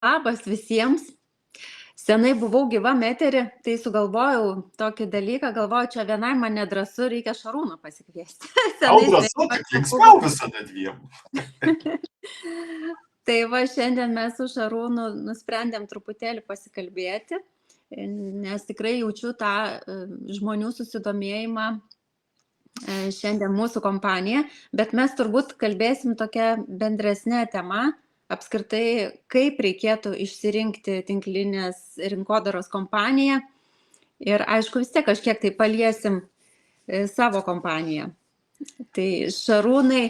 Labas visiems. Senai buvau gyvam etery, tai sugalvojau tokį dalyką, galvojau, čia vienai man nedrąsu, reikia Šarūną pasikviesti. Gal Senai drąsu, sveika. tik linksmiau visada dviem. Tai va, šiandien mes su Šarūnu nusprendėm truputėlį pasikalbėti, nes tikrai jaučiu tą žmonių susidomėjimą šiandien mūsų kompanija, bet mes turbūt kalbėsim tokia bendresnė tema, apskritai, kaip reikėtų išsirinkti tinklinės rinkodaros kompaniją ir aišku vis tiek kažkiek tai paliesim savo kompaniją. Tai Šarūnai,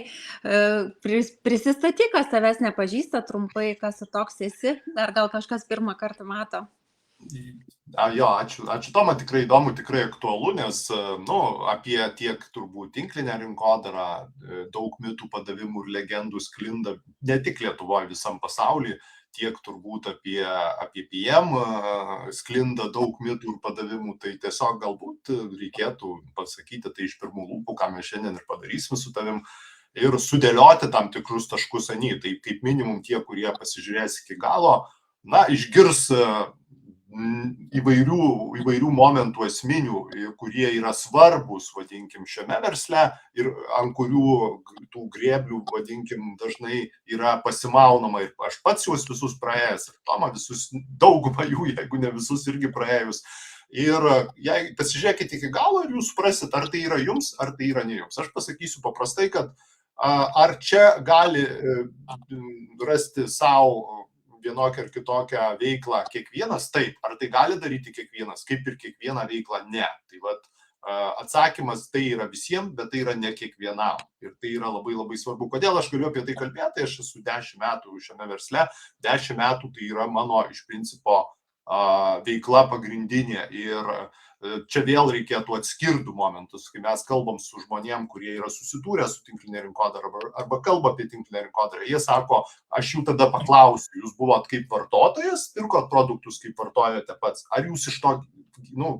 prisistatyk, kas tavęs nepažįsta trumpai, kas tu toks esi, ar gal kažkas pirmą kartą mato? Jo, ačiū Toma, tikrai įdomu, tikrai aktualu, nes apie tiek turbūt tinklinę rinkodarą, daug mitų, padavimų ir legendų sklinda ne tik Lietuvoje, visam pasaulyje, tiek turbūt apie PM sklinda daug mitų ir padavimų, tai tiesiog galbūt reikėtų pasakyti tai iš pirmų lūpų, ką mes šiandien ir padarysim su tavim, ir sudėlioti tam tikrus taškus ant jų. Tai kaip minimum tie, kurie pasižiūrės iki galo, išgirs įvairių momentų esminių, kurie yra svarbus, vadinkim, šiame versle ir ant kurių tų grėblių, vadinkim, dažnai yra pasimaunama ir aš pats juos visus praėjęs ir Toma visus, daugumą jų, jeigu ne visus irgi praėjus. Ir jei pasižiūrėkite iki galo ir jūs suprasit, ar tai yra jums, ar tai yra ne jums. Aš pasakysiu paprastai, kad ar čia gali rasti savo vienokią ar kitokią veiklą kiekvienas, taip, ar tai gali daryti kiekvienas, kaip ir kiekvieną veiklą, ne. Tai vat atsakymas tai yra visiems, bet tai yra ne kiekvienam. Ir tai yra labai labai svarbu. Kodėl aš galiu apie tai kalbėti? Aš esu 10 metų šiame versle, 10 metų tai yra mano iš principo veikla pagrindinė. Ir čia vėl reikėtų atskirti momentus, kai mes kalbam su žmonėm, kurie yra susidūrę su tinklinė rinkodara arba kalba apie tinklinę rinkodarą. Jie sako, aš jų tada paklausiu, jūs buvot kaip vartotojas, pirkot produktus, kaip vartojate pats, ar jūs iš to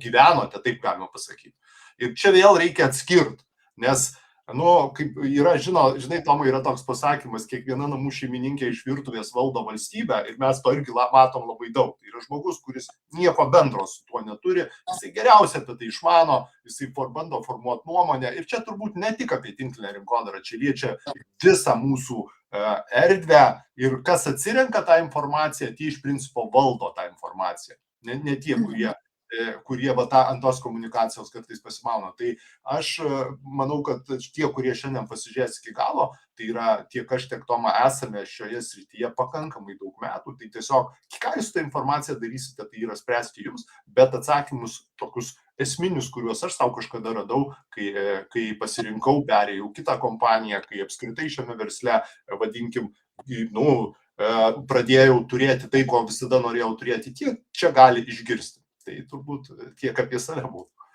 gyvenote, taip galima pasakyti. Ir čia vėl reikia atskirti, nes kaip yra, žinai, Tomai, yra toks pasakymas, kiekviena namų šeimininkė iš virtuvės valdo valstybę ir mes to irgi matom labai daug. Tai yra žmogus, kuris nieko bendro su tuo neturi, jisai geriausiai apie tai išmano, jisai bando formuoti nuomonę ir čia turbūt ne tik apie tinklinę rinkodarą, čia liečia visą mūsų erdvę ir kas atsirenka tą informaciją, tie iš principo valdo tą informaciją, ne tie, kurie ant tos komunikacijos kartais pasimauna. Tai aš manau, kad tie, kurie šiandien pasižiūrės iki galo, tai yra tiek aš, tiek Toma esame šioje srityje pakankamai daug metų, tai tiesiog, ką jūs tą informaciją darysite, tai yra spręsti jums, bet atsakymus tokius esminius, kuriuos aš savo kažkada radau, kai pasirinkau, perėjau kitą kompaniją, kai apskritai šiame versle, vadinkim, pradėjau turėti tai, ko visada norėjau turėti, tiek čia gali išgirsti. Tai turbūt tiek apie save būtų.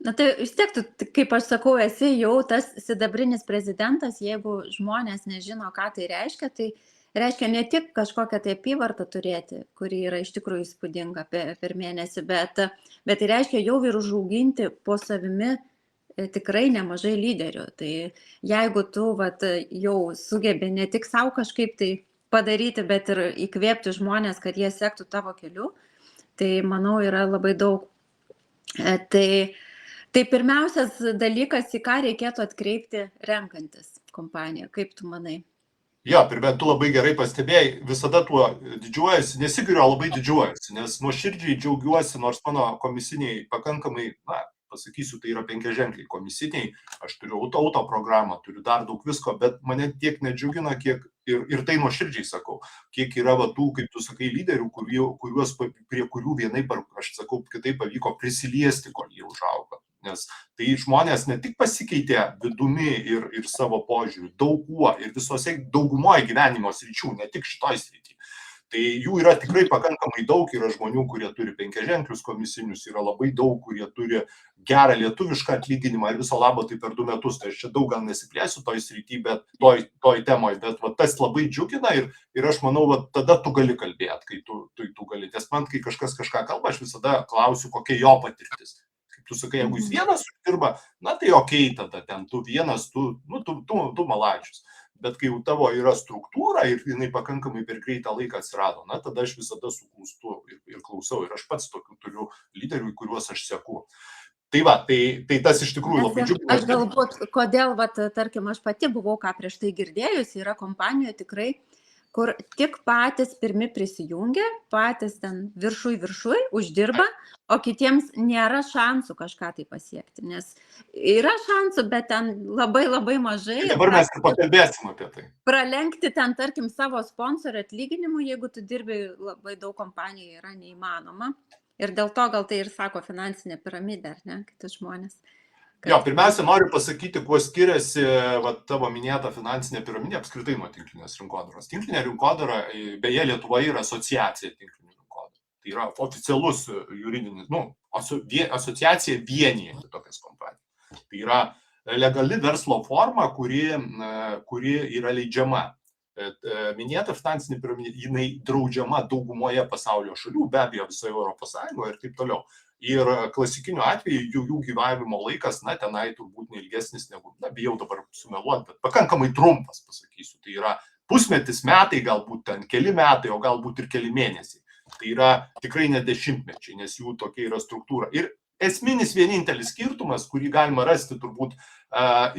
Na tai vis tiek, kaip aš sakau, esi jau tas sidabrinis prezidentas, jeigu žmonės nežino, ką tai reiškia ne tik kažkokią tai apyvartą turėti, kuri yra iš tikrųjų įspūdinga per mėnesį, bet tai reiškia jau ir užauginti po savimi tikrai nemažai lyderių. Tai jeigu tu jau sugebi ne tik savo kažkaip tai padaryti, bet ir įkvėpti žmonės, kad jie sektų tavo keliu, tai manau yra labai daug. Tai pirmiausias dalykas, į ką reikėtų atkreipti renkantis kompaniją, kaip tu manai? Jo, pirmia, tu labai gerai pastebėjai, visada tuo didžiuojasi, nesigiriu, labai didžiuojasi, nes nuoširdžiai džiaugiuosi, nors mano komisiniai pakankamai, pasakysiu, tai yra 5-ženkliai komisiniai, aš turiu auto programą, turiu dar daug visko, bet mane tiek nedžiugina, kiek ir tai nuoširdžiai sakau, kiek yra tų, kaip tu sakai, lyderių, prie kurių vienaip, aš sakau, kitaip pavyko prisiliesti, kol jie užauga. Nes tai žmonės ne tik pasikeitė vidumi ir savo požiūriu, daug kuo ir visose daugumoje gyvenimo sričių, ne tik šitoj srity. Tai jų yra tikrai pakankamai daug, yra žmonių, kurie turi 5-ženklius komisinius, yra labai daug, kurie turi gerą lietuvišką atlyginimą ir viso labo tai per 2 metus. Tai aš čia daug gal nesiplėsiu toj srity, bet toj temoj, bet tas labai džiugina ir aš manau, tada tu gali kalbėti, kai tu gali. Nes man, kai kažkas kažką kalba, aš visada klausiu, kokia jo patirtis. Kaip tu sakai, jeigu jis vienas dirba, tai okei, tada ten tu vienas, tu malačius. Bet kai jau tavo yra struktūra ir jinai pakankamai per greitą laiką atsirado, na, tada aš visada suklūstu ir klausau. Ir aš pats tokių turiu lyderių, į kuriuos aš seku. Tai va, tai tas iš tikrųjų labai džiugina. Aš galbūt, kodėl, tarkim, aš pati buvau, ką prieš tai girdėjus, yra kompanijoje tikrai, kur tik patys pirmi prisijungia, patys ten viršui uždirba, o kitiems nėra šansų kažką tai pasiekti, nes yra šansų, bet ten labai mažai. Tai dabar mes ir pakalbėsim apie tai. Pralenkti ten, tarkim, savo sponsorio atlyginimu, jeigu tu dirbi labai daug kompanijų, yra neįmanoma. Ir dėl to gal tai ir sako finansinė piramidė, ar ne, kitus žmonės. Jo, pirmiausia, noriu pasakyti, kuo skiriasi tavo minėta finansinė piramidė apskritai nuo tinklinės rinkodaros. Tinklinė rinkodara, beje, Lietuvoje yra asociacija tinklinių rinkodarų. Tai yra oficialus juridinis, asociacija vienyjanti tokias kompanijas. Tai yra legali verslo forma, kuri yra leidžiama. Minėta finansinė piramidė, jinai draudžiama daugumoje pasaulio šalių, be abejo visoje Europos Sąjungoje ir taip toliau. Ir klasikiniu atveju jų gyvavimo laikas, na, tenai turbūt neilgesnis negu, na, bijau dabar sumeluoti, bet pakankamai trumpas, pasakysiu. Tai yra pusmetis, metai, galbūt ten keli metai, o galbūt ir keli mėnesiai. Tai yra tikrai ne dešimtmečiai, nes jų tokia yra struktūra. Ir esminis vienintelis skirtumas, kurį galima rasti turbūt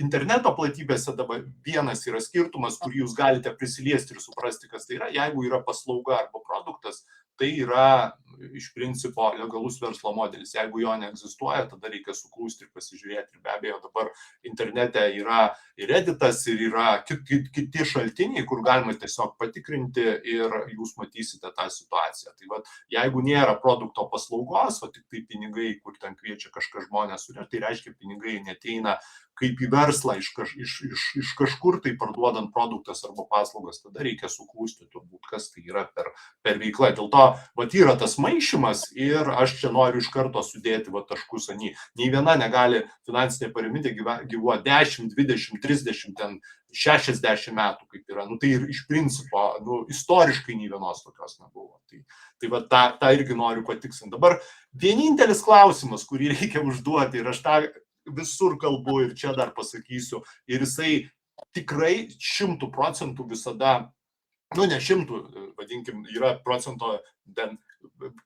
interneto platybėse, dabar vienas yra skirtumas, kurį jūs galite prisiliesti ir suprasti, kas tai yra. Jeigu yra paslauga arba produktas, tai yra iš principo legalus verslo modelis. Jeigu jo neegzistuoja, tada reikia suklūsti ir pasižiūrėti. Ir be abejo, dabar internete yra ir Redditas, ir yra kiti šaltiniai, kur galima tiesiog patikrinti ir jūs matysite tą situaciją. Tai va, jeigu nėra produkto paslaugos, o tik tai pinigai, kur ten kviečia kažką žmonės surėti, tai reiškia, pinigai neteina kaip į verslą iš kažkur tai parduodant produktas arba paslaugas, tada reikia suklūsti turbūt, kas tai yra per veiklą. Dėl to, yra tas maišymas ir aš čia noriu iš karto sudėti taškus ant jį. Nei viena negali finansinė piramidė gyvuoti 10, 20, 30, ten 60 metų, kaip yra. Tai ir iš principo, istoriškai nei vienos tokios nebuvo. Tai tą irgi noriu patikslinti. Dabar vienintelis klausimas, kurį reikia užduoti, ir aš tą visur kalbu ir čia dar pasakysiu, ir jisai tikrai 100% visada, ne 100, vadinkim, yra procento,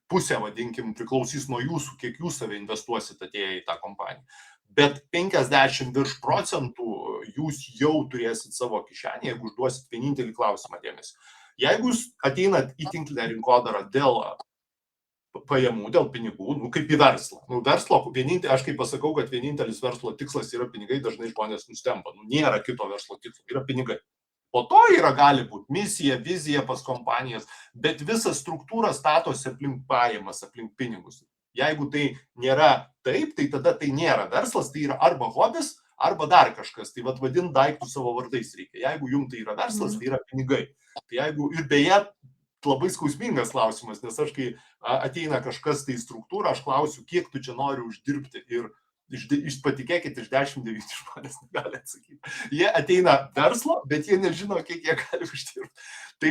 pusė, vadinkim, priklausys nuo jūsų, kiek jūs save investuosit atėję į tą kompaniją. Bet 50% jūs jau turėsit savo kišenį, jeigu užduosit vienintelį klausimą dėmesį. Jeigu jūs ateinat į tinklinę rinkodarą dėl pajamų, dėl pinigų, kaip į verslą. Verslo, aš kaip pasakau, kad vienintelis verslo tikslas yra pinigai, dažnai žmonės nustemba. Nėra kito verslo tikslo, yra pinigai. Po to gali būti misija, vizija pas kompanijas, bet visa struktūra statosi aplink pajamas, aplink pinigus. Jeigu tai nėra taip, tai tada tai nėra verslas, tai yra arba hobis, arba dar kažkas. Tai vadint daiktų savo vardais reikia. Jeigu jums tai yra verslas, tai yra pinigai. Tai jeigu, ir beje, labai skausmingas klausimas, nes aš, kai ateina kažkas tai struktūra, aš klausiu, kiek tu čia nori uždirbti, ir patikėkit, iš 10-9 žmonės negali atsakyti. Jie ateina verslo, bet jie nežino, kiek jie gali uždirbti. Tai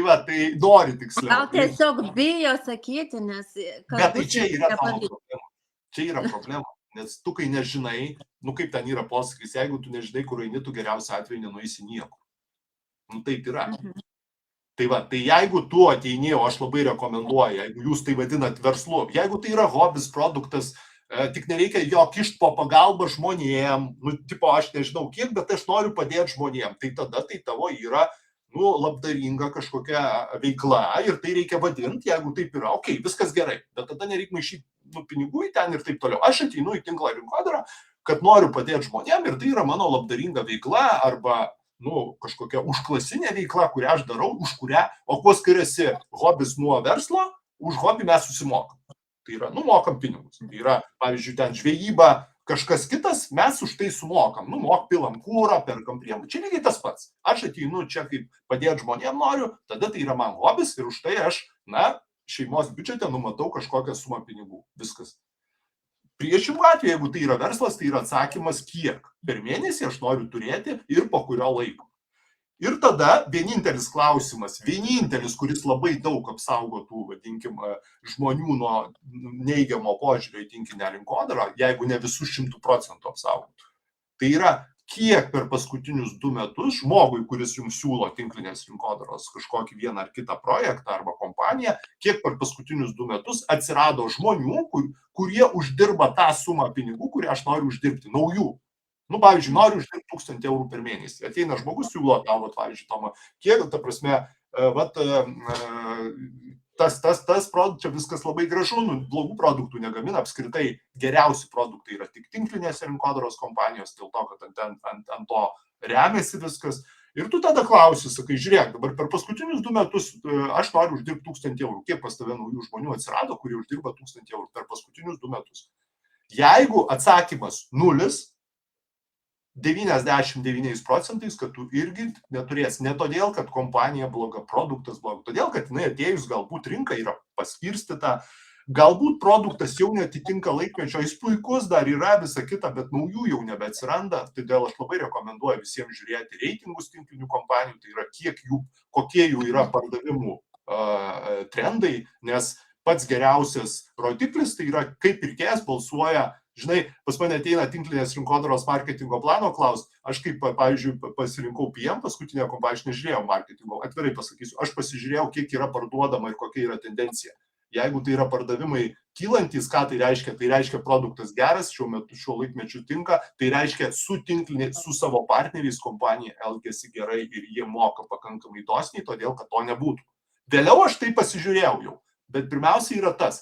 nori tiksliau. Gal tiesiog bijo sakyti, nes... Bet tai čia yra tavo problema. Čia yra problema, nes tu, kai nežinai, kaip ten yra posakis, jeigu tu nežinai, kur eini, tu geriausiu atveju nenueisi niekur. Taip yra. Tai jeigu tu ateini, o aš labai rekomenduoju, jeigu jūs tai vadinat verslu, jeigu tai yra hobis, produktas, tik nereikia jo kišti po pagalbą žmonėm, aš nežinau kiek, bet aš noriu padėti žmonėm, tai tada tai tavo yra, labdaringa kažkokia veikla ir tai reikia vadinti, jeigu taip yra, okei, viskas gerai, bet tada nereikia maišyti pinigų į ten ir taip toliau. Aš ateinu į tinklą rinkodarą, kad noriu padėti žmonėm ir tai yra mano labdaringa veikla arba kažkokia užklasinė veikla, kurią aš darau, už kurią, o kuo skiriasi hobis nuo verslo, už hobį mes susimokam. Tai yra, mokam pinigus. Tai yra, pavyzdžiui, ten žvejyba, kažkas kitas, mes už tai sumokam. Pilam kūrą, perkam priemonių. Čia lygiai tas pats. Aš ateinu čia kaip padėti žmonėm noriu, tada tai yra man hobis ir už tai aš, šeimos biudžete numatau kažkokią sumą pinigų. Viskas. Priešingų atveju, jeigu tai yra verslas, tai yra atsakymas, kiek per mėnesį aš noriu turėti ir po kurio laiko. Ir tada vienintelis klausimas, kuris labai daug apsaugotų, vadinkim, žmonių nuo neigiamo požiūrio į tinklinę rinkodarą, jeigu ne visus 100% apsaugotų. Tai yra, kiek per paskutinius 2 metus žmogui, kuris jums siūlo tinklinės rinkodaros kažkokį vieną ar kitą projektą arba kompaniją, kiek per paskutinius 2 metus atsirado žmonių, kurie uždirba tą sumą pinigų, kurią aš noriu uždirbti, naujų. Nu, pavyzdžiui, noriu uždirbti 1000 eurų per mėnesį. Ateina žmogus, siūlo tau, pavyzdžiui, Toma, kiek, ta prasme, tas produktas, čia viskas labai gražu, blogų produktų negamina, apskritai geriausi produktai yra tik tinklinėse rinkodaros kompanijos, dėl to, kad ant to remiasi viskas. Ir tu tada klausi, sakai, žiūrėk, dabar per paskutinius 2 metus aš noriu uždirbti 1000 eurų. Kiek pas tave naujų žmonių atsirado, kurie uždirba 1000 eurų per paskutinius 2 metus? Jeigu atsakymas 0, 99%, kad tu irgi neturės, ne todėl, kad kompanija bloga, produktas bloga, todėl, kad jinai atėjus galbūt rinka yra paskirstyta, galbūt produktas jau netitinka laikmečio, jis puikus dar yra, visa kita, bet naujų jau nebeatsiranda, todėl aš labai rekomenduoju visiems žiūrėti reitingus tinklinių kompanijų, tai yra kokie jų yra pardavimų trendai, nes pats geriausias rodiklis tai yra, kaip pirkėjas balsuoja. Žinai, pas mane ateina tinklinės rinkodaros marketingo plano klaus, aš kaip, pavyzdžiui, pasirinkau PM paskutinę kompaniją, aš nežiūrėjau marketingo, atvirai pasakysiu, aš pasižiūrėjau, kiek yra parduodama ir kokia yra tendencija. Jeigu tai yra pardavimai kylantis, ką tai reiškia? Tai reiškia produktas geras, šiuo laikmečiu tinka, tai reiškia su savo partneriais kompanija elgiasi gerai ir jie moka pakankamai dosniai, todėl, kad to nebūtų. Vėliau aš tai pasižiūrėjau jau, bet pirmiausia yra tas.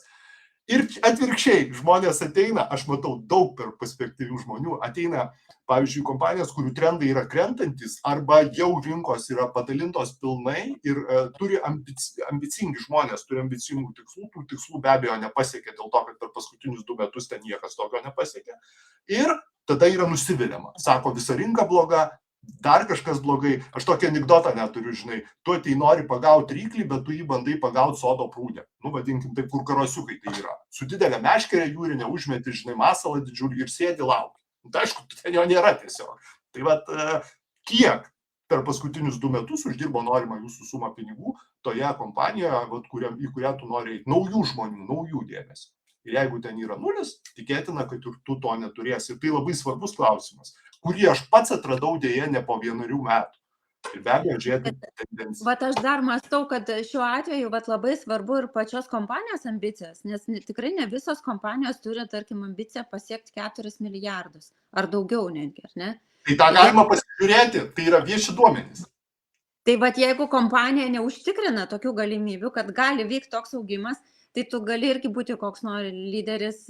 Ir atvirkščiai, žmonės ateina, aš matau daug per perspektyvių žmonių, ateina, pavyzdžiui, kompanijos, kurių trendai yra krentantis arba jau rinkos yra padalintos pilnai ir turi ambicingi žmonės, turi ambicingų tikslų, tų tikslų be abejo nepasiekia dėl to, kad per paskutinius 2 metus ten niekas tokio nepasiekia. Ir tada yra nusiviliama. Sako, visa rinka bloga, dar kažkas blogai. Aš tokį anekdotą neturiu, žinai, tu atei nori pagauti ryklį, bet tu jį bandai pagauti sodo prūdę. Nu, vadinkim, taip, kur karosiukai tai yra. Su didelė meškerė jūrinė užmeti, žinai, masalą didžiulį ir sėdi laukia. Tai aišku, ten jo nėra tiesiog. Tai vat, kiek per paskutinius 2 metus uždirbo norimą jūsų sumą pinigų toje kompanijoje, vat, į kurią tu nori eiti, naujų žmonių, naujų dėmesio. Ir jeigu ten yra 0, tikėtina, kad ir tu to neturėsi. Ir tai labai svarbus klausimas, kurį aš pats atradau dėje ne po 1 metų. Ir be abejo, žiūrėti tendenciją. Vat aš dar mąstau, kad šiuo atveju labai svarbu ir pačios kompanijos ambicijas, nes tikrai ne visos kompanijos turi, tarkim, ambiciją pasiekti 4 milijardus ar daugiau netgi, ar ne? Tai tą galima pasižiūrėti, tai yra vieši duomenys. Tai vat jeigu kompanija neužtikrina tokių galimybių, kad gali vykti toks augimas, tai tu gali irgi būti koks nori lyderis,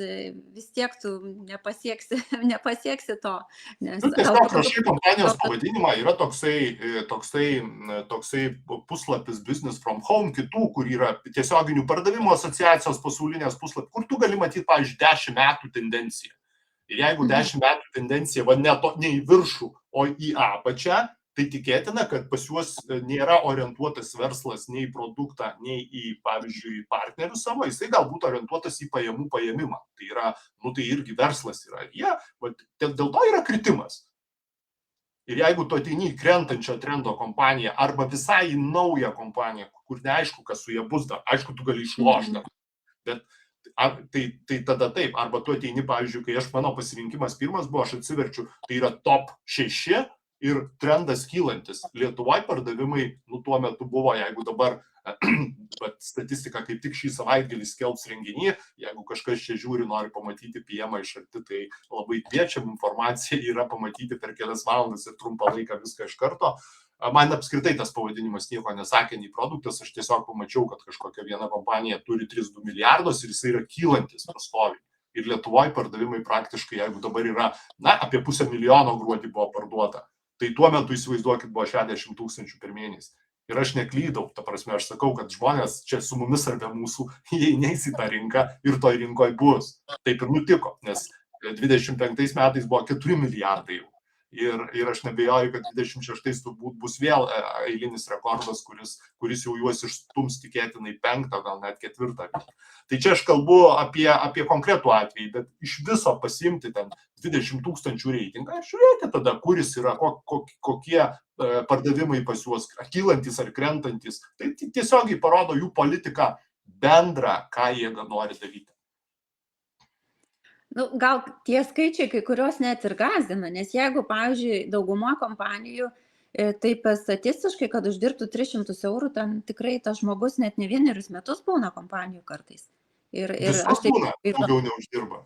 vis tiek tu nepasieksi to. Nes tiesiog rašai kompanijos pavadinimą, yra toksai puslapis Business from Home, kitų, kur yra tiesioginių pardavimų asociacijos pasaulinės puslapį, kur tu gali matyti, pavyzdžiui, 10 metų tendenciją. Ir jeigu 10 metų tendencija ne į viršų, o į apačią, tai tikėtina, kad pas juos nėra orientuotas verslas nei į produktą, nei į, pavyzdžiui, partnerių savo, jisai galbūt orientuotas į pajamų paėmimą. Tai yra, tai irgi verslas yra. Dėl to yra kritimas. Ir jeigu tu ateini į krentančio trendo kompaniją arba visai į naują kompaniją, kur neaišku, kas su jie bus, aišku, tu gali išlošti. Bet tai tada taip, arba tu ateini, pavyzdžiui, kai mano pasirinkimas pirmas buvo, aš atsiverčiu, tai yra top 6, ir trendas kylantis. Lietuvoje pardavimai, tuo metu buvo, jeigu dabar statistika kaip tik šį savaitgalį skelbs renginį, jeigu kažkas čia žiūri, nori pamatyti PM iš arti, tai labai kviečiam, informacija yra pamatyti per kelias valandas ir trumpą laiką viską iš karto. Man apskritai tas pavadinimas nieko nesakė, nei produktas, aš tiesiog pamačiau, kad kažkokia viena kompanija turi 3-2 milijardus ir jisai yra kylantis pastoviai. Ir Lietuvoje pardavimai praktiškai, jeigu dabar yra, apie 500 000 gruodį buvo parduota, tai tuo metu įsivaizduokit buvo 60 000 per mėnesį. Ir aš neklydau, ta prasme, aš sakau, kad žmonės čia su mumis ar be mūsų, jie neis į tą rinką ir toj rinkoje bus. Taip ir nutiko, nes 25 metais buvo 4 milijardai jau. Ir aš nebejoju, kad 26 turbūt bus vėl eilinis rekordas, kuris jau juos išstums tikėtinai 5, gal net 4. Tai čia aš kalbu apie konkretų atvejį, bet iš viso pasiimti ten 20 000 reitingą ir žiūrėti tada, kuris yra, kokie pardavimai pas juos, kylantis ar krentantis. Tai tiesiogiai parodo jų politiką bendrą, ką jie nori daryti. Nu, gal tie skaičiai kai kurios net ir gąsdina, nes jeigu, pavyzdžiui, dauguma kompanijų taip statistiškai, kad uždirbtų 300 eurų, ten tikrai tas žmogus net ne vienerius metus būna kompanijų kartais. Ir Visos aš taip, būna, daugiau neuždirba.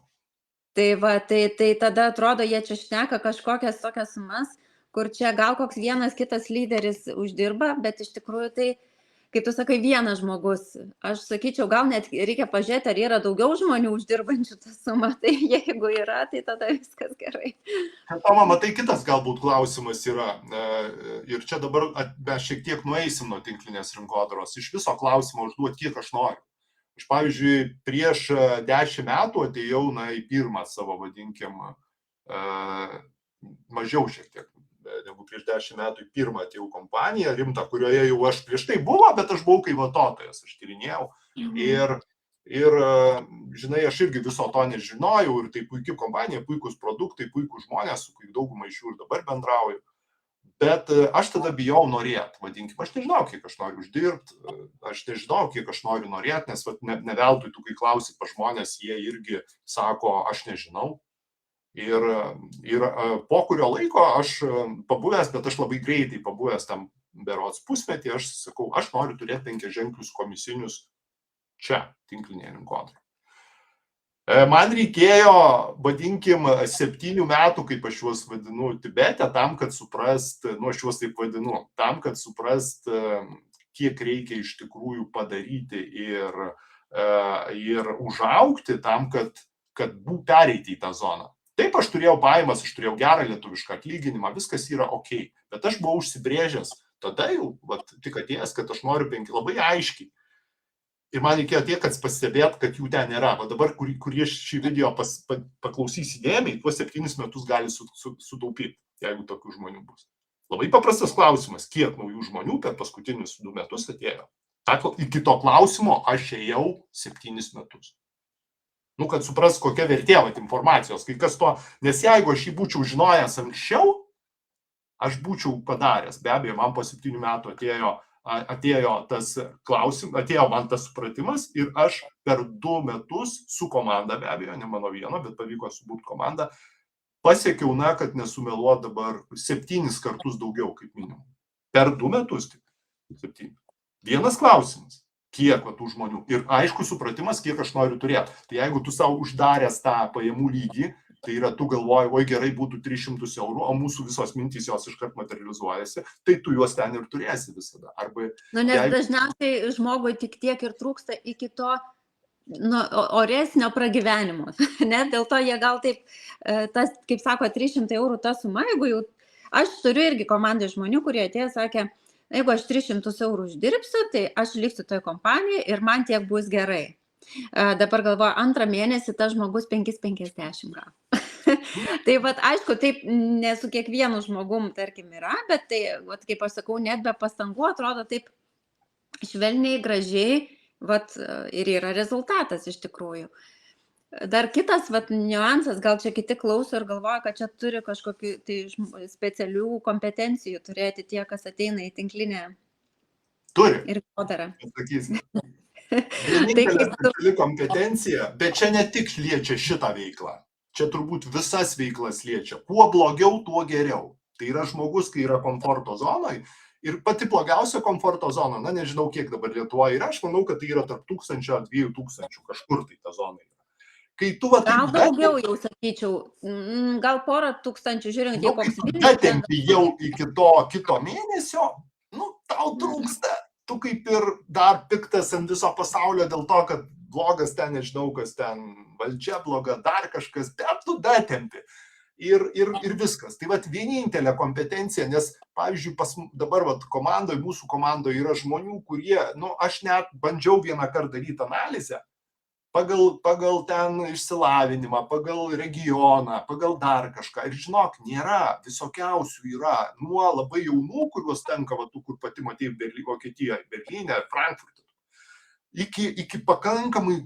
tai va, tai tada atrodo, jie čia šneka kažkokias tokias sumas, kur čia gal koks vienas kitas lyderis uždirba, bet iš tikrųjų tai, kaip tu sakai, vienas žmogus. Aš sakyčiau, gal net reikia pažiūrėti, ar yra daugiau žmonių uždirbančių tą sumą. Tai jeigu yra, tai tada viskas gerai. Toma, matai, kitas galbūt klausimas yra, ir čia dabar mes šiek tiek nueisim nuo tinklinės rinkodaros. Iš viso klausimą užduoti, kiek aš noriu. Aš, pavyzdžiui, prieš 10 metų atėjau į pirmą savo, vadinkim, mažiau šiek tiek negu prieš 10 metų į pirmą atėjau kompaniją rimtą, kurioje jau aš prieš tai buvo, bet aš buvau kaip vartotojas, aš tyrinėjau. Ir, žinai, aš irgi viso to nežinojau ir tai puikia kompanija, puikus produktai, puikus žmonės, su kai daugumai iš jų ir dabar bendrauju. Bet aš tada bijau norėti, vadinkim, aš nežinau, kiek aš noriu uždirbti, aš nežinau, kiek aš noriu norėti, nes ne veltui tu, kai klausi pa žmonės, jie irgi sako, aš nežinau. Ir po kurio laiko aš pabuvęs, bet aš labai greitai pabuvęs tam berods pusmetį, aš sakau, aš noriu turėti 5-ženklius komisinius čia, tinklinėje rinkodaroje. Man reikėjo, vadinkim, 7 metų, kaip aš juos vadinu, Tibete, tam, kad suprast, aš juos taip vadinu, tam, kad suprast, kiek reikia iš tikrųjų padaryti ir užaugti tam, kad pereiti į tą zoną. Taip, aš turėjau pajamas, aš turėjau gerą lietuvišką atlyginimą, viskas yra ok, bet aš buvau užsibrėžęs tada jau, tik atėjęs, kad aš noriu 5 labai aiškiai. Ir man reikėjo tiek, kad pastebėt, kad jų ten nėra. O dabar, kurie šį video paklausys įdėmiai, tuos 7 metus gali sutaupyti, jeigu tokių žmonių bus. Labai paprastas klausimas, kiek naujų žmonių per paskutinius 2 metus atėjo. Iki to klausimo aš ėjau 7 metus. Kad supras, kokia vertė informacijos, kai kas to, nes jeigu aš jį būčiau žinojęs anksčiau, aš būčiau padaręs. Be abejo, man po 7 metų atėjo tas klausimas, atėjo man tas supratimas ir aš per 2 metus su komanda, be abejo, ne mano vieno, bet pavyko suburti komandą, pasiekiau, kad nesumeluot dabar 7 kartus daugiau kaip minimum. Per 2 metus tik 7. Vienas klausimas. Kiek tų žmonių. Ir aišku supratimas, kiek aš noriu turėti. Tai jeigu tu savo uždaręs tą pajamų lygį, tai yra tu galvoji, oi gerai būtų 300 eurų, o mūsų visos mintys jos iškart materializuojasi, tai tu juos ten ir turėsi visada. Nes dažniausiai žmogui tik tiek ir trūksta iki to oresnio pragyvenimo. Dėl to jie gal taip, tas, kaip sako, 300 eurų ta suma, jeigu jau, aš turiu irgi komandai žmonių, kurie atėjo, sakė, jeigu aš 300 eurų uždirbsiu, tai aš liksiu toje kompanijoje ir man tiek bus gerai. Dabar galvoju, 2 mėnesį tas žmogus 5,50 gal. Tai aišku, taip ne su kiekvienu žmogum, tarkim, yra, bet tai, kaip aš sakau, net be pastangų atrodo taip švelniai, gražiai, ir yra rezultatas iš tikrųjų. Dar kitas niuansas, gal čia kiti klauso ir galvoja, kad čia turi kažkokių tai specialių kompetencijų turėti tie, kas ateina į tinklinę rinkodarą. Turi. Vienintelė speciali kompetencija, bet čia ne tik liečia šitą veiklą. Čia turbūt visas veiklas liečia. Kuo blogiau, tuo geriau. Tai yra žmogus, kai yra komforto zonoje. Ir pati blogiausia komforto zona, nežinau, kiek dabar Lietuvoje yra, aš manau, kad tai yra tarp 1000-2000, kažkur tai ta zona yra. Gal daugiau jau sakyčiau, gal 1,000, žiūrint, koks Vilnius. Atempi jau iki to kito mėnesio, tau trūksta. Tu kaip ir dar piktas ant viso pasaulio dėl to, kad blogas ten, nežinau, kas ten valdžia bloga, dar kažkas, bet tu datempi. Ir viskas. Tai vienintelė kompetencija, nes, pavyzdžiui, dabar komandoje, mūsų komandoje yra žmonių, kurie, aš net bandžiau vieną kartą daryti analizę, pagal ten išsilavinimą, pagal regioną, pagal dar kažką. Ir žinok, nėra, visokiausių yra, nuo labai jaunų, kuriuos tenka, kur pati matėjai Vokietijoje, Berlyne, Frankfurte, iki pakankamai,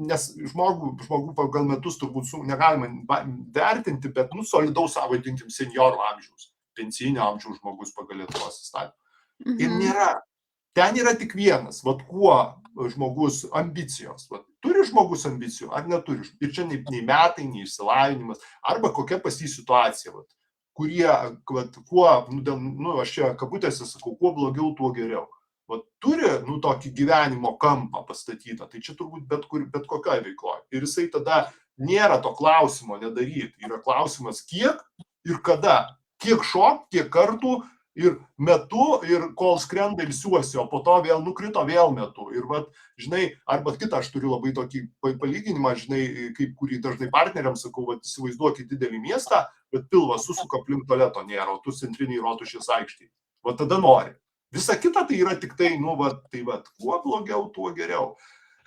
nes žmogų pagal metus turbūt negalima vertinti, bet solidaus savo, vadinkim, seniorų amžiaus, pensijinio amžiaus žmogus pagal Lietuvos įstatymą. Ir nėra. Ten yra tik vienas, kuo žmogus ambicijos. Vat, turi žmogus ambicijų ar neturi? Ir čia nei metai, nei išsilavinimas, arba kokia pas jį situacija, vat, kurie, vat, kuo, aš čia kabutėse sakau, kuo blogiau, tuo geriau. Vat, turi, tokį gyvenimo kampą pastatytą, tai čia turbūt bet kokiai veikloje. Ir jisai tada nėra to klausimo nedaryti. Yra klausimas, kiek ir kada. Kiek šok, kiek kartų ir metu, ir kol skrenda ilsiuosi, o po to vėl nukrito, vėl metu. Ir vat, žinai, arba kitą, aš turiu labai tokį palyginimą, žinai, kaip kurį dažnai partneriams sakau, vat, įsivaizduokit didelį miestą, bet pilvas susuka aplink tualeto nėra, o tu centriniai Rotušės aikštėje. Vat tada nori. Visa kita tai yra tik tai, kuo blogiau, tuo geriau.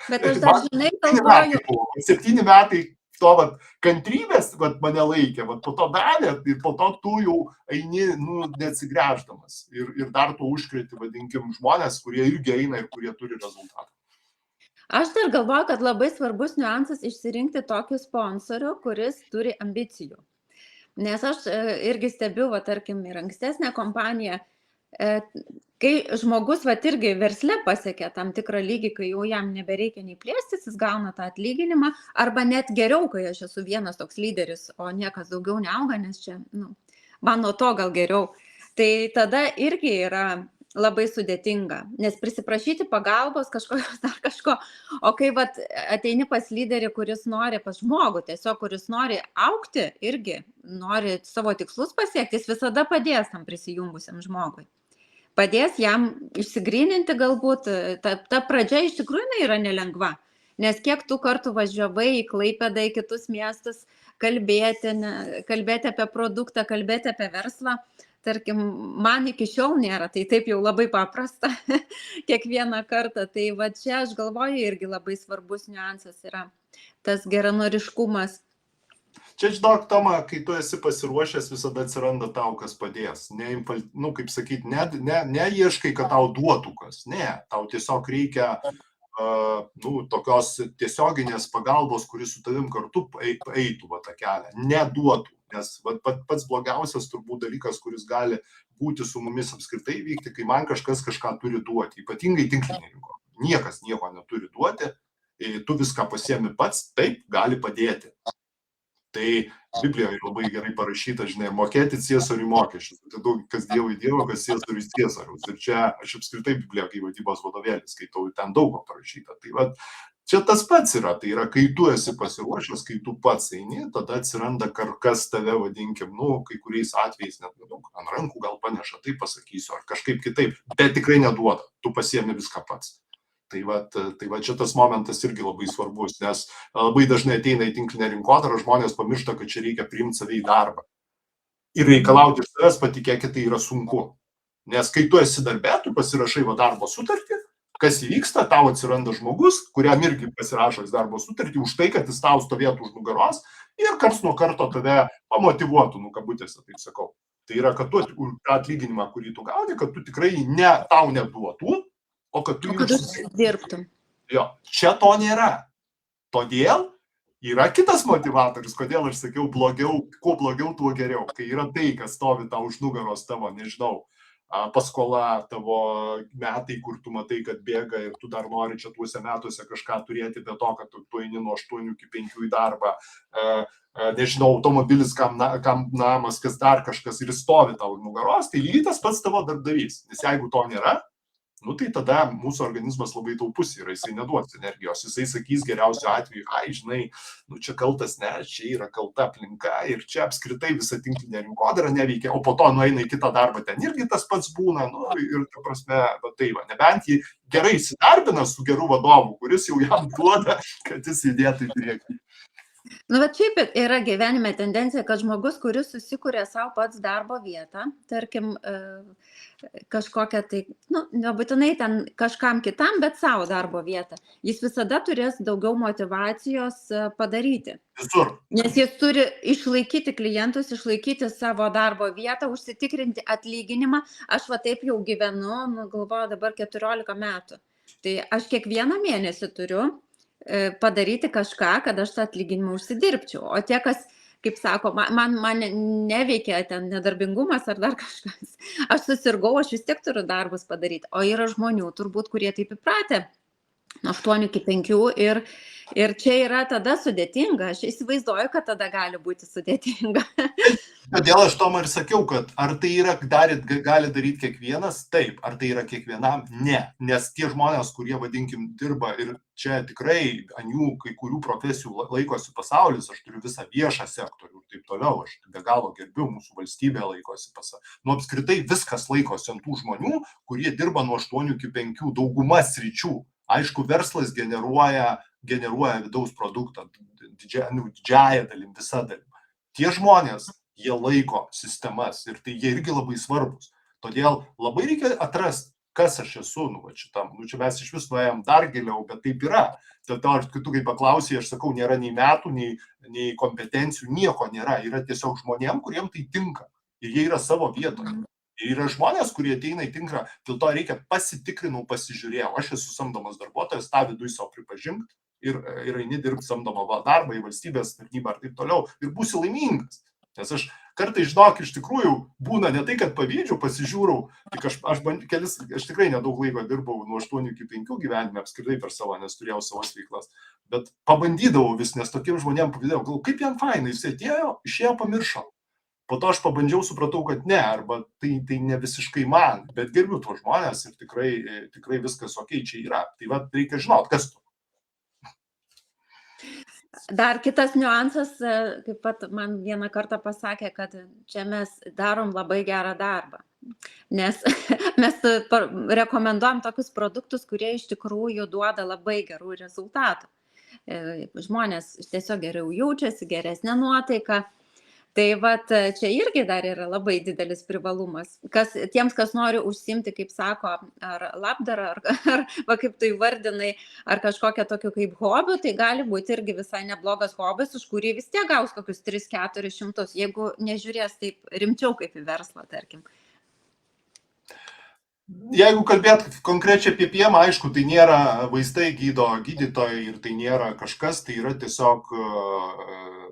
Bet aš dažnai galvoju. 7 metai to kantrybės mane laikė, po to davė ir po to tu jau eini, neatsigręždamas. Ir dar tu užkrėti, vadinkim, žmonės, kurie irgi eina ir kurie turi rezultatą. Aš dar galvoju, kad labai svarbus niuansas išsirinkti tokį sponsorių, kuris turi ambicijų. Nes aš irgi stebiu, tarkim, ir ankstesnę kompaniją, kai žmogus irgi versle pasiekia tam tikrą lygį, kai jau jam nebereikia nei plėstis, jis gauna tą atlyginimą, arba net geriau, kai aš esu vienas toks lyderis, o niekas daugiau neauga, nes čia, man nuo to gal geriau. Tai tada irgi yra labai sudėtinga, nes prisiprašyti pagalbos kažko, o kai ateini pas lyderį, kuris nori, pas žmogų, tiesiog kuris nori augti, irgi nori savo tikslus pasiekti, jis visada padės tam prisijungusiam žmogui. Padės jam išsigryninti galbūt, ta pradžia iš tikrųjų yra nelengva, nes kiek tų kartų važiavai į Klaipėdą, į kitus miestus, kalbėti apie produktą, kalbėti apie verslą, tarkim, man iki šiol nėra, tai taip jau labai paprasta kiekvieną kartą, tai čia aš galvoju irgi labai svarbus niuansas yra tas geranoriškumas. Čia, žinok, Toma, kai tu esi pasiruošęs, visada atsiranda tau, kas padės. Kaip sakyti, ne ieškai, kad tau duotų kas. Ne, tau tiesiog reikia tokios tiesioginės pagalbos, kuris su tavim kartu eitų tą kelią. Neduotų. Nes pats blogiausias turbūt dalykas, kuris gali būti su mumis apskritai vykti, kai man kažkas kažką turi duoti. Ypatingai tinklininko. Niekas nieko neturi duoti. Tu viską pasiemi pats, taip gali padėti. Tai Biblijoje labai gerai parašyta, žinai, mokėti Ciesoriui mokesčius. Tai daug kas Dievui Dievo, kas Ciesoriui Ciesoriaus. Ir čia aš apskritai Bibliją, kai vadybos vadovėlis, skaitau, ten daug ko parašyta. Tai čia tas pats yra. Tai yra, kai tu esi pasiruošęs, kai tu pats eini, tada atsiranda kas tave, vadinkim, kai kuriais atvejais net ant rankų gal paneša, tai pasakysiu, ar kažkaip kitaip, bet tikrai neduoda. Tu pasiemi viską pats. Tai čia tas momentas irgi labai svarbus, nes labai dažnai ateina į tinklinę rinkodarą, žmonės pamiršta, kad čia reikia priimti save į darbą. Ir reikalauti iš savęs, patikėkit, tai yra sunku. Nes kai tu esi darbe, tu pasirašai darbo sutartį, kas įvyksta, tau atsiranda žmogus, kuriam irgi pasirašo darbo sutartį už tai, kad jis tau stovėtų už nugaros ir karts nuo karto tave pamotyvuotų, kabutėse, taip sakau. Tai yra, kad tu už tą atlyginimą, kurį tu gauni, kad tu tikrai tau neduotų, o kad tu dirbtum. Jo, čia to nėra. Todėl yra kitas motivatorius, kodėl aš sakiau, kuo blogiau, tuo geriau. Kai yra tai, kas stovi tau už nugaros tavo, nežinau, paskola, tavo metai, kur tu matai, kad bėga ir tu dar nori čia tuose metuose kažką turėti, be to, kad tu eini nuo 8 iki 5 į darbą, nežinau, automobilis, kam namas, kas dar kažkas ir stovi tau už nugaros, tai lygiai tas pats tavo darbdavys. Nes jeigu to nėra, tai tada mūsų organizmas labai taupus yra, jisai neduos energijos, jisai sakys geriausiu atveju, žinai, čia kaltas, ne, čia yra kalta aplinka ir čia apskritai visa tinklinė rinkodara neveikia, o po to nueina į kitą darbą, ten irgi tas pats būna, ir ta prasme, nebent jį gerai įsidarbina su geru vadovu, kuris jau jam duoda, kad jis judėtų į priekį. Šiaip yra gyvenime tendencija, kad žmogus, kuris susikuria savo pats darbo vietą, tarkim, kažkokią tai, nebūtinai ten kažkam kitam, bet savo darbo vietą, jis visada turės daugiau motivacijos padaryti. Visur. Nes jis turi išlaikyti klientus, išlaikyti savo darbo vietą, užsitikrinti atlyginimą. Aš taip jau gyvenu, galvoju, dabar 14 metų. Tai aš kiekvieną mėnesį turiu padaryti kažką, kad aš tą atlyginimą užsidirbčiau. O tie, kas, kaip sako, man neveikia ten nedarbingumas ar dar kažkas. Aš susirgau, aš vis tiek turiu darbus padaryti. O yra žmonių, turbūt, kurie taip įpratę nuo 8 iki 5 ir čia yra tada sudėtinga. Aš įsivaizduoju, kad tada gali būti sudėtinga. Todėl aš Tomai ir sakiau, kad ar tai yra, gali daryti kiekvienas? Taip. Ar tai yra kiekvienam? Ne. Nes tie žmonės, kurie, vadinkim, dirba ir čia tikrai ant jų kai kurių profesijų laikosi pasaulis, aš turiu visą viešą sektorių ir taip toliau, aš be galo gerbiu, mūsų valstybė laikosi pasaulis. Nu, apskritai viskas laikosi ant tų žmonių, kurie dirba nuo 8 iki 5, dauguma sričių. Aišku, verslas generuoja vidaus produktą, didžiąją dalim, visą dalim. Tie žmonės, jie laiko sistemas ir tai jie irgi labai svarbus. Todėl labai reikia atrasti, kas aš esu, čia mes iš vis nuėjom dar giliau, bet taip yra. Dėl to, tu kaip paklausai, aš sakau, nėra nei metų, nei kompetencijų, nieko nėra. Yra tiesiog žmonėm, kuriem tai tinka. Ir jie yra savo vietoje. Ir yra žmonės, kurie ateina į tinklą, dėl to reikia pasitikrinau, pasižiūrėjau. Aš esu samdomas darbuotojas, tą viduj savo pripažink ir eini dirbti samdomą darbą į valstybės tarnybą ir taip toliau ir būsi laimingas. Nes aš kartais, žinok, iš tikrųjų būna ne tai, kad pavydžiu, pasižiūrau, tik aš tikrai nedaug laiko dirbau nuo 8 iki 5 gyvenime apskritai per savo, nes turėjau savo veiklas, bet pabandydavau vis, nes tokiem žmonėm pavydėjau, gal kaip jam fainai, jis atėjo, išėjo, pamiršo. Po to aš pabandžiau, supratau, kad ne, arba tai ne visiškai man, bet gerbiu tuos žmonės ir tikrai viskas ok čia yra. Tai va, reikia žinot, kas tu. Dar kitas niuansas, kaip pat man vieną kartą pasakė, kad čia mes darom labai gerą darbą. Nes mes rekomenduojam tokius produktus, kurie iš tikrųjų duoda labai gerų rezultatų. Žmonės tiesiog geriau jaučiasi, geresnė nuotaika. Tai vat čia irgi dar yra labai didelis privalumas. Tiems, kas nori užsiimti, kaip sako, ar labdarą, ar kaip tu įvardinai, ar kažkokią tokiu kaip hobių, tai gali būti irgi visai neblogas hobis, už kurį vis tiek gaus kokius 300-400, jeigu nežiūrės taip rimčiau kaip į verslą, tarkim. Jeigu kalbėt konkrečiai apie piemą, aišku, tai nėra vaistai gydytojai ir tai nėra kažkas, tai yra tiesiog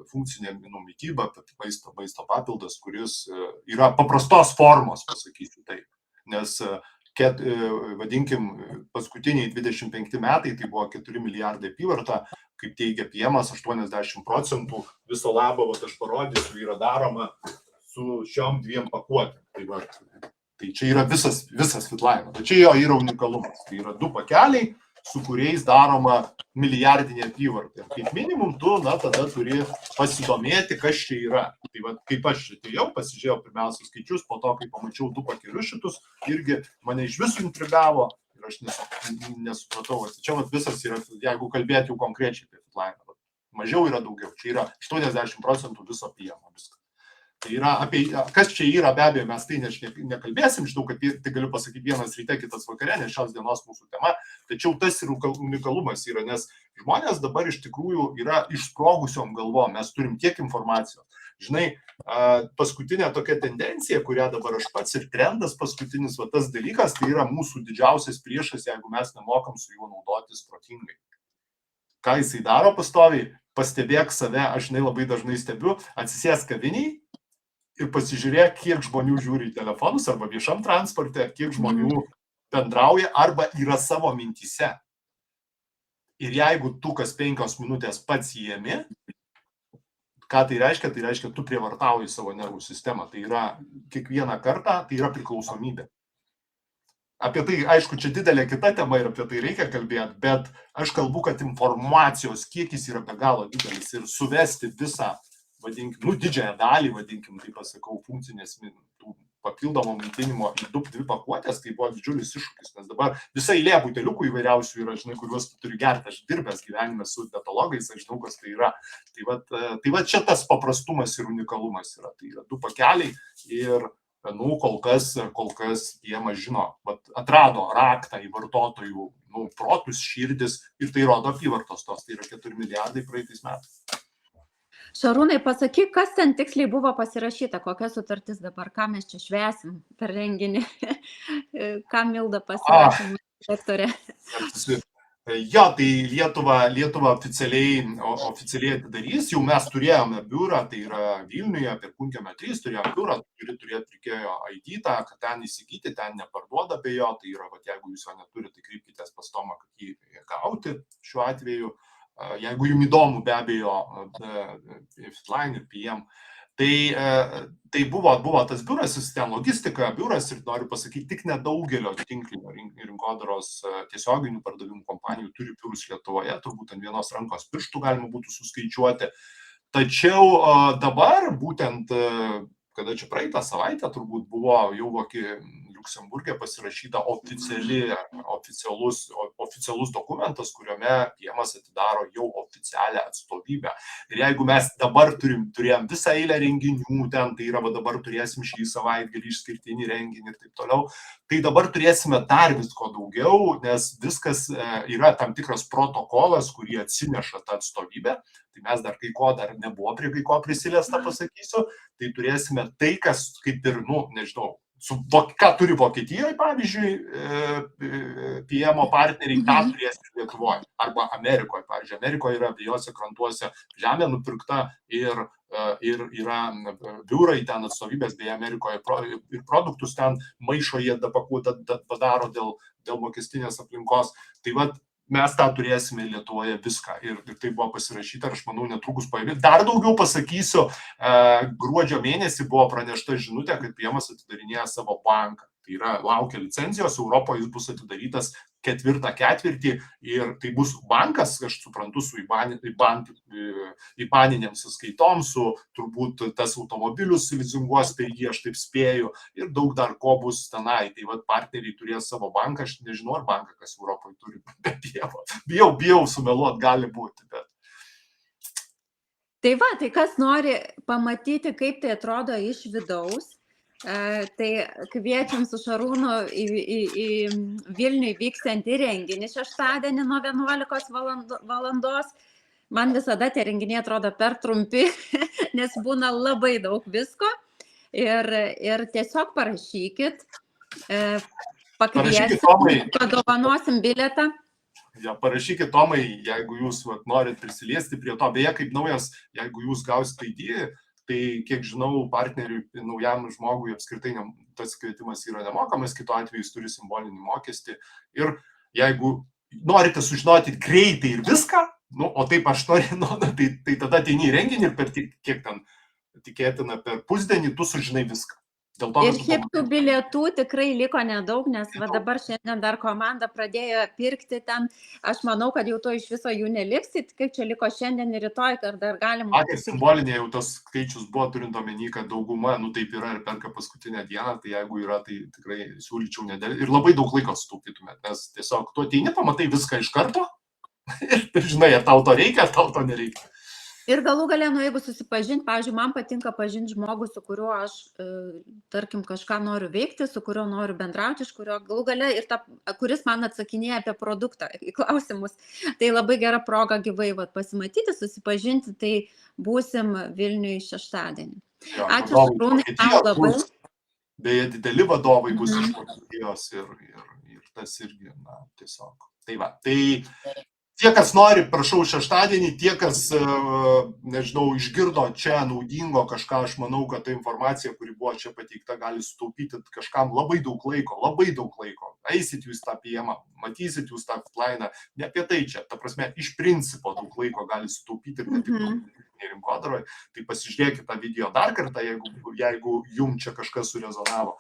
funkcinė mityba, maisto papildas, kuris yra paprastos formos, pasakysiu taip. Nes, vadinkim, paskutiniai 25 metai, tai buvo 4 milijardai apyvarta, kaip teigia piemas, 80% viso labo, aš parodysiu, yra daroma su šiom 2 pakuotėm. Tai čia yra visas Fitline. Tai čia jo yra unikalumas. Tai yra 2 pakeliai, su kuriais daroma milijardinė apyvarta. Kaip minimum, tu tada turi pasidomėti, kas čia yra. Tai va, kaip aš atėjau, pasižiūrėjau pirmiausia skaičius, po to, kai pamačiau 2 pakelius šitus, irgi mane iš visų intrigavo ir aš nesupratau. Čia visas yra, jeigu kalbėti jau konkrečiai apie Fitline. Mažiau yra daugiau. Čia yra 80% viso pieno viskas. Tai yra kas čia yra, be abejo, mes tai nekalbėsim, žinau, kad tai galiu pasakyti vienas ryte, kitas vakare, nes šios dienos mūsų tema, tačiau tas ir unikalumas yra, nes žmonės dabar iš tikrųjų yra išsprogusiom galvom, mes turim tiek informacijos. Žinai, paskutinė tokia tendencija, kurią dabar aš pats ir trendas paskutinis, tas dalykas, tai yra mūsų didžiausias priešas, jeigu mes nemokam su juo naudotis protingai. Ką jisai daro pastoviai, pastebėk save, aš labai dažnai stebiu, atsisėsk kaviniai, ir pasižiūrėk, kiek žmonių žiūri į telefonus arba viešam transporte, kiek žmonių bendrauja arba yra savo mintyse. Ir jeigu tu kas 5 minutės pats įėmi, ką tai reiškia? Tai reiškia, tu prievartauji savo nervų sistemą. Tai yra kiekvieną kartą, tai yra priklausomybė. Apie tai, aišku, čia didelė kita tema ir apie tai reikia kalbėti, bet aš kalbu, kad informacijos kiekis yra be galo didelis ir suvesti visą vadinkim, didžiąją dalį, vadinkim, tai pasakau, funkcinės papildomo maitinimo į 2 pakuotės, tai buvo didžiulis iššūkis, nes dabar visai eilė buteliukų įvairiausių yra, žinai, kuriuos tu turi gerti, aš dirbęs gyvenime su dietologais, aš žinau, kas tai yra. Tai va čia tas paprastumas ir unikalumas yra, tai yra 2 pakeliai ir, kol kas jiemas žino, atrado raktą į vartotojų protus, širdis ir tai rodo apyvartos tos, tai yra 4 milijardai praeitais metais. Šarūnai, pasakyk, kas ten tiksliai buvo pasirašyta, kokia sutartis dabar, ką mes čia švęsim per renginį, ką Milda pasirašė direktorė. Jo, tai Lietuva oficialiai atidarys, jau mes turėjome biurą, tai yra Vilniuje, Perkūnkiemio 3 turėjome biurą, turi turėti pirkėjo ID, kad ten įsigyti, ten neparduoda be jo, tai yra, jeigu jūs jo neturite, tai kreipkitės pas Tomą, kad jį gauti šiuo atveju, jeigu jums įdomu, be abejo, Fitline ir PM. Tai buvo tas biuras, jis ten logistika biuras ir noriu pasakyti, tik nedaugelio tinklinių rinkodaros tiesioginių pardavimų kompanijų turi biurus Lietuvoje, turbūt ant vienos rankos pirštų galima būtų suskaičiuoti. Tačiau dabar būtent, kada čia praeitą savaitę turbūt buvo jau Liuksemburge pasirašyta oficialus dokumentas, kuriame PM'as atidaro jau oficialią atstovybę. Ir jeigu mes dabar turėjom visą eilę renginių ten, tai yra, dabar turėsim šį savaitgalį išskirtinį renginį ir taip toliau, tai dabar turėsime dar visko daugiau, nes viskas yra tam tikras protokolas, kurį atsineša tą atstovybę. Tai mes dar dar nebuvo prie kai ko prisiliesta, pasakysiu, tai turėsime tai, kas kaip ir, nežinau, ką turi Vokietijoje, pavyzdžiui, PM partneriai, ką turės Lietuvoje, arba Amerikoje, pavyzdžiui. Amerikoje yra abiejose krantuose žemė nupirkta ir yra biurai ten atstovybės, beje, Amerikoje ir produktus ten maišo jie padaro dėl mokestinės aplinkos. Tai mes tą turėsime Lietuvoje viską ir tai buvo pasirašyta ir aš manau netrukus pavyzdžiui. Dar daugiau pasakysiu, gruodžio mėnesį buvo pranešta žinutė, kad PM'as atidarinėja savo banką. Tai yra, laukia licenzijos, Europoje jis bus atidarytas 4. ketvirtį ir tai bus bankas, aš suprantu, su IBANinėm sąskaitom, su turbūt tas automobilius lizinguos, tai aš taip spėju ir daug dar ko bus tenai. Tai partneriai turės savo banką, aš nežinau, ar banką kas Europoje turi, bet bijau sumeluot, gali būti, bet. Tai kas nori pamatyti, kaip tai atrodo iš vidaus, tai kviečiam su Šarūnu į Vilniui vykstantį renginį šeštadienį nuo 11 valandos. Man visada tie renginiai atrodo per trumpi, nes būna labai daug visko. Ir tiesiog parašykit, pakviesim, padovanosim bilietą. Ja, parašykit Tomai, jeigu jūs norit prisiliesti prie to. Beje, kaip naujas, jeigu jūs gausite idėją, tai kiek žinau, partneriui, naujam žmogui apskritai tas kvietimas yra nemokamas, kitu atveju jis turi simbolinį mokestį. Ir jeigu norite sužinoti greitai ir viską, o taip aš noriu, tai tada ateini į renginį ir per kiek ten tikėtina per pusdienį tu sužinai viską. Ir šiaip tų bilietų tikrai liko nedaug, nes dabar šiandien dar komanda pradėjo pirkti ten. Aš manau, kad jau to iš viso jų neliks, kaip čia liko šiandien ir rytoj, ar dar galima. Simbolinė jau tas skaičius buvo, turint omeny, kad dauguma, taip yra ir perka paskutinę dieną, tai jeigu yra, tai tikrai siūlyčiau nedėlį. Ir labai daug laiko sutaupytumėt, nes tiesiog tu ateini, pamatai viską iš karto ir žinai, ar tau to reikia, ar tau to nereikia. Ir galų gale, jeigu susipažinti, pavyzdžiui, man patinka pažinti žmogų, su kuriuo aš, tarkim, kažką noriu veikti, su kuriuo noriu bendrauti, iš kurio galų gale ir kuris man atsakinėja apie produktą, į klausimus. Tai labai gera proga gyvai pasimatyti, susipažinti, tai būsim Vilniui šeštadienį. Ačiū, Šarūnai, tau labai. Beje, dideli vadovai bus iš Vokietijos ir tas irgi, tiesiog. Tai va, tai tie, kas nori, prašau, šeštadienį, tie, kas, nežinau, išgirdo čia naudingo kažką, aš manau, kad ta informacija, kuri buvo čia pateikta, gali sutaupyti kažkam labai daug laiko. Eisit jūs tą PM, matysit jūs tą Fitline, ne apie tai čia, ta prasme, iš principo daug laiko gali sutaupyti ir ne tik rinkodaroje. Tai pasižiūrėkit tą video dar kartą, jeigu jums čia kažkas surezonavo.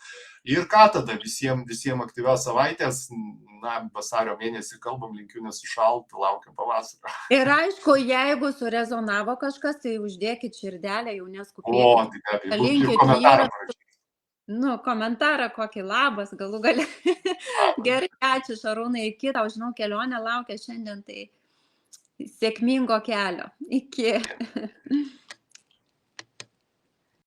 Ir ką tada visiems aktyvios savaitės, vasario mėnesį kalbam, linkiu nesušalt, laukiam pavasario. Ir aišku, jeigu surezonavo kažkas, tai uždėkit širdelę, jau neskubėkit. Ir komentarą parašykit. Komentarą kokį, labas, galų gale. Gerai, ačiū Šarūnai, iki tau, žinau, kelionė laukia šiandien, tai sėkmingo kelio. Iki.